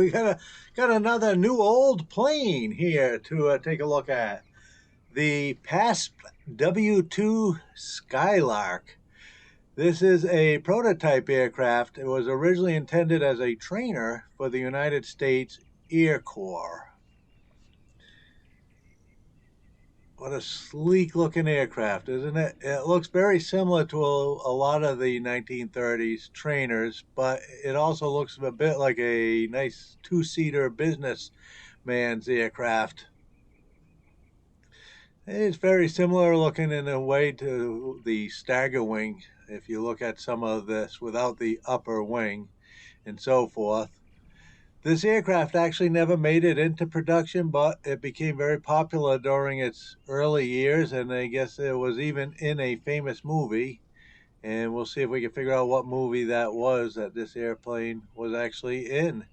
we got another new old plane here to take a look at. The Pasped W2 Skylark. This is a prototype aircraft. It was originally intended as a trainer for the United States Air Corps. What a sleek looking aircraft, isn't it? It looks very similar to a lot of the 1930s trainers, but it also looks a bit like a nice two-seater businessman's aircraft. It's very similar looking in a way to the stagger wing, if you look at some of this without the upper wing and so forth. This aircraft actually never made it into production, but it became very popular during its early years, and I guess it was even in a famous movie. And we'll see if we can figure out what movie that was that this airplane was actually in.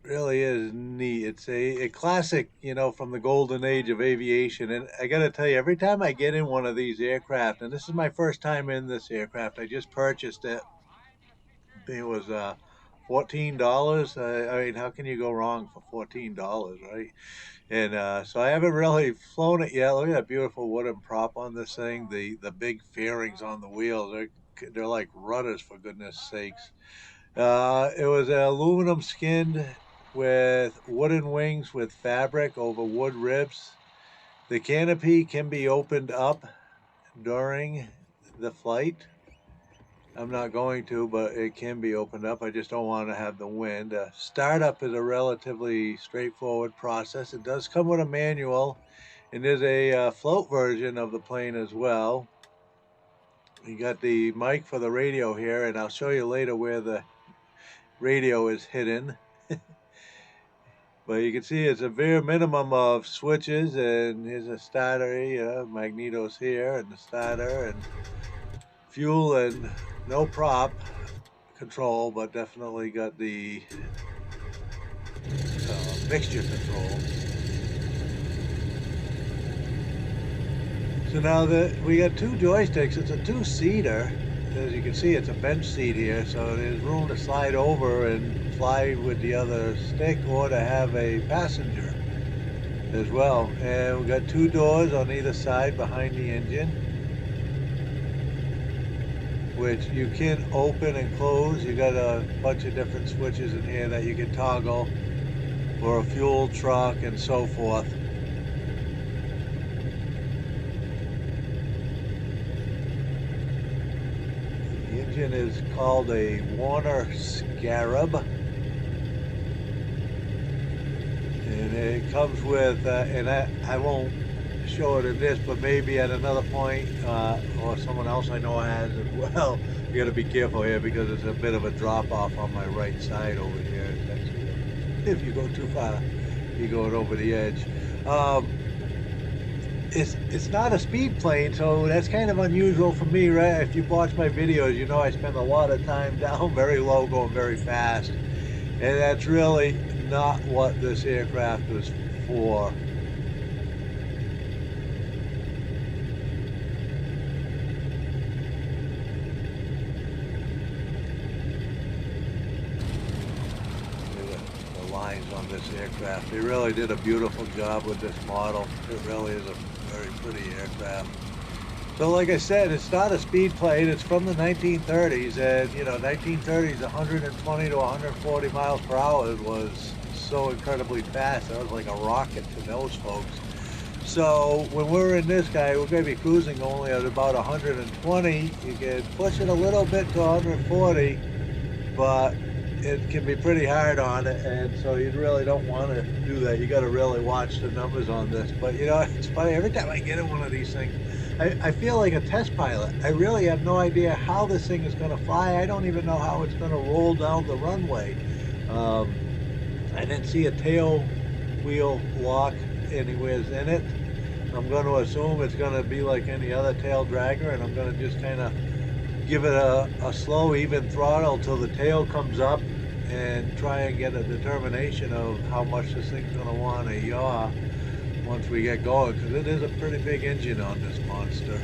Really is neat. It's a classic, you know, from the golden age of aviation. And I got to tell you, every time I get in one of these aircraft, and this is my first time in this aircraft, I just purchased it. It was $14. I mean, how can you go wrong for $14, right? And so I haven't really flown it yet. Look at that beautiful wooden prop on this thing. The big fairings on the wheels, they're like rudders, for goodness sakes. It was aluminum skinned with wooden wings with fabric over wood ribs. The canopy can be opened up during the flight. I'm not going to, but it can be opened up. I just don't want to have the wind. Startup is a relatively straightforward process. It does come with a manual, and there's a float version of the plane as well. You got the mic for the radio here, and I'll show you later where the radio is hidden. But you can see it's a bare minimum of switches, and here's a starter, magnetos here, and the starter, and fuel, and no prop control, but definitely got the mixture control. So now we got two joysticks. It's a two-seater. As you can see, it's a bench seat here, so there's room to slide over and fly with the other stick, or to have a passenger as well. And we got two doors on either side behind the engine, which you can open and close. You got a bunch of different switches in here that you can toggle for a fuel truck and so forth. The engine is called a Warner Scarab, and it comes with, and I won't show it in this, but maybe at another point, or someone else I know has as well. You got to be careful here because it's a bit of a drop off on my right side over here. It's actually, if you go too far, you're going over the edge. It's not a speed plane, so that's kind of unusual for me, right? If you watch my videos, you know I spend a lot of time down very low, going very fast, and that's really not what this aircraft was for. Lines on this aircraft. They really did a beautiful job with this model. It really is a very pretty aircraft. So like I said, it's not a speed plane. It's from the 1930s, and you know, 1930s, 120 to 140 miles per hour was so incredibly fast. That was like a rocket to those folks. So when we're in this guy, we're going to be cruising only at about 120. You can push it a little bit to 140, but it can be pretty hard on it, and so you really don't want to do that. You got to really watch the numbers on this. But you know, it's funny, every time I get in one of these things, I feel like a test pilot. I really have no idea how this thing is going to fly. I don't even know how it's going to roll down the runway. I didn't see a tail wheel lock anywhere in it. I'm going to assume it's going to be like any other tail dragger, and I'm going to just kind of give it a slow, even throttle till the tail comes up, and try and get a determination of how much this thing's going to want to yaw once we get going, because it is a pretty big engine on this monster.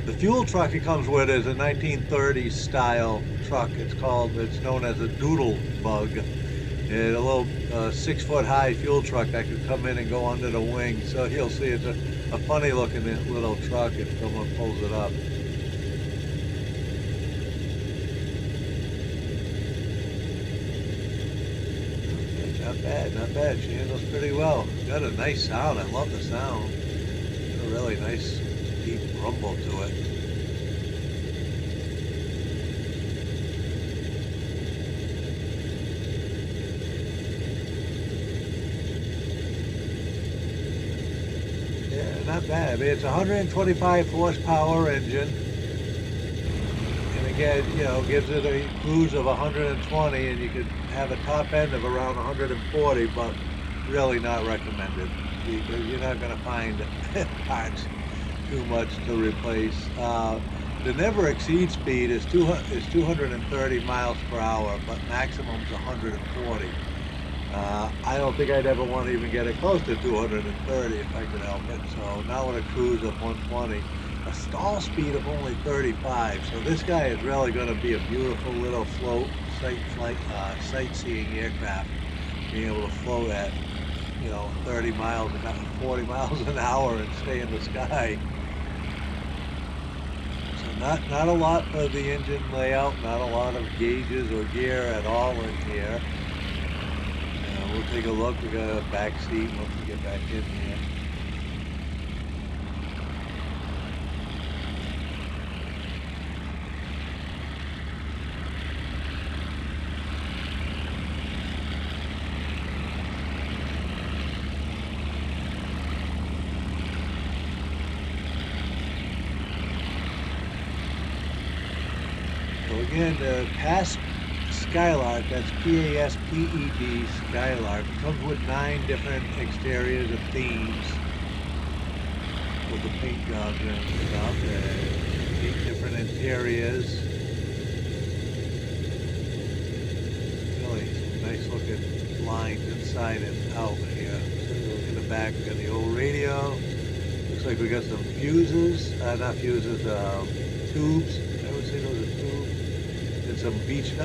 The fuel truck it comes with is a 1930s style truck. It's known as a doodle bug. And a little 6-foot high fuel truck that could come in and go under the wing. So you'll see it's a funny looking little truck if someone pulls it up. Not bad. She handles pretty well. Got a nice sound. I love the sound. Got a really nice deep rumble to it. Yeah, not bad. I mean, it's a 125 horsepower engine. And again, you know, gives it a cruise of 120, and you could have a top end of around 140, but really not recommended because you're not going to find parts too much to replace. The never exceed speed is 230 miles per hour, but maximum is 140. I don't think I'd ever want to even get it close to 230 if I could help it. So now with a cruise of 120, a stall speed of only 35. So this guy is really going to be a beautiful little float sightseeing aircraft, being able to float at, you know, 30 miles, 40 miles an hour and stay in the sky. So not a lot of the engine layout, not a lot of gauges or gear at all in here. We'll take a look. We got a back seat once we get back in here. So again, the Pasped Skylark, that's P-A-S-P-E-D, Skylark. It comes with 9 different exteriors and themes with the paint jobs and stuff, and 8 different interiors. Really some nice looking lines inside and out here. So look in the back, we got the old radio. Looks like we got some fuses, not fuses, tubes. I would say those are tubes. And some beach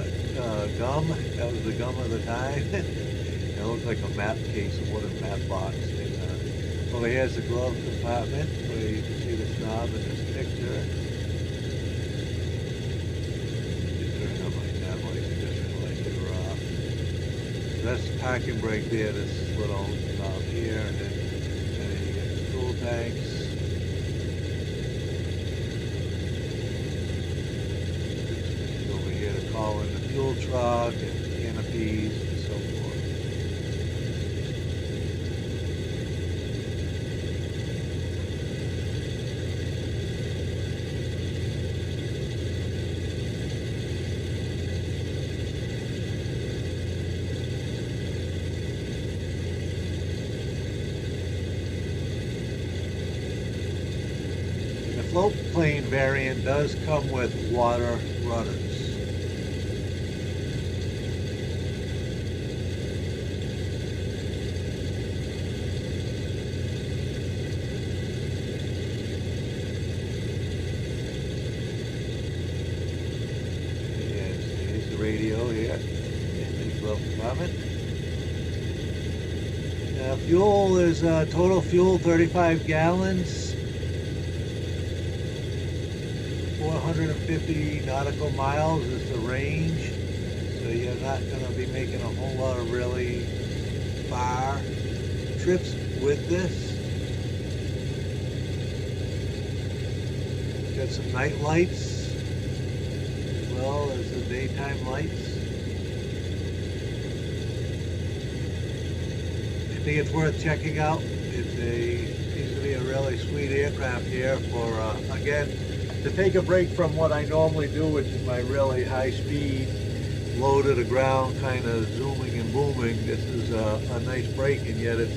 gum. That was the gum of the time. It looked like a map case, a wooden map box. And over here's the glove compartment where you can see the knob in this picture. Just turning on my tablet just like they were off. So that's the parking brake there, this little knob here, and then you get the fuel tanks. Call in the fuel truck and canopies and so forth. And the float plane variant does come with water rudders. Radio here. Fuel is total fuel 35 gallons, 450 nautical miles is the range, so you're not going to be making a whole lot of really far trips with this. Got some night lights as well as the daytime lights. I think it's worth checking out. Seems to be a really sweet aircraft here for, again, to take a break from what I normally do, which is my really high speed, low to the ground kind of zooming and booming. This is a nice break, and yet it's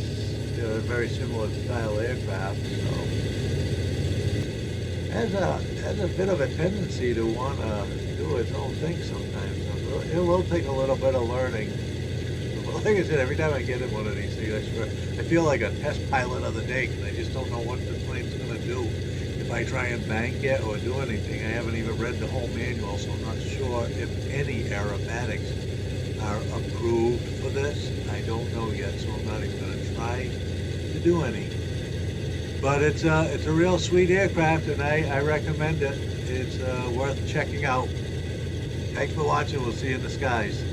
a very similar style aircraft. So has a bit of a tendency to want to do its own thing sometimes. So it will take a little bit of learning. But like I said, every time I get in one of these things, I feel like a test pilot of the day, because I just don't know what the plane's going to do. If if I try and bank it or do anything. I haven't even read the whole manual, so I'm not sure if any aerobatics are approved for this. I don't know yet, so I'm not even going to try to do any. But it's a real sweet aircraft, and I recommend it. It's worth checking out. Thanks for watching. We'll see you in the skies.